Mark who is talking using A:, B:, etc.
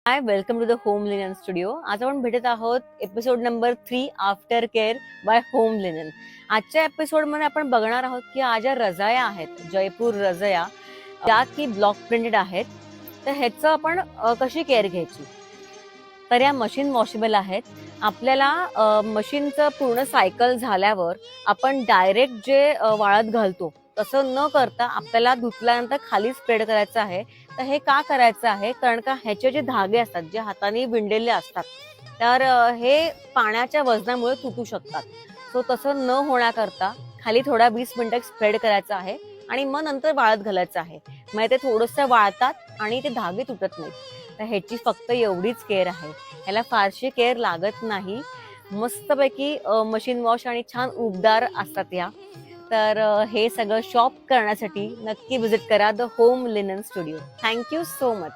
A: High, welcome to the Home Linen studio. आज आपण भेटत आहोत episode number 3 after care by Home Linen. आजच्या एपिसोडमध्ये आपण बघणार आहोत की आज ज्या रजाया आहेत, जयपूर रजया, त्या की ब्लॉक प्रिंटेड आहेत, तर ह्याचं आपण कशी केअर घ्यायची. तर या मशीन वॉशेबल आहेत. आपल्याला मशीनचं पूर्ण सायकल झाल्यावर आपण डायरेक्ट जे वाळत घालतो तसं न करता आपल्याला धुतल्यानंतर खाली स्प्रेड करायचं आहे. तर हे का करायचं आहे, कारण का ह्याचे जे धागे असतात, जे हाताने विणलेले असतात, तर हे पाण्याच्या वजनामुळे तुटू शकतात. सो तसं न होण्याकरता खाली थोडा 20 मिनिटं स्प्रेड करायचं आहे आणि मग नंतर वाळत घालायचं आहे. मग ते थोडंसं वाळतात आणि ते धागे तुटत नाहीत. तर ह्याची फक्त एवढीच केअर आहे. ह्याला फारशी केअर लागत नाही. मस्तपैकी मशीन वॉश आणि छान उबदार असतात ह्या. तर हे सगळं शॉप करण्यासाठी नक्की विजिट करा the Home Linen studio. Thank you so much.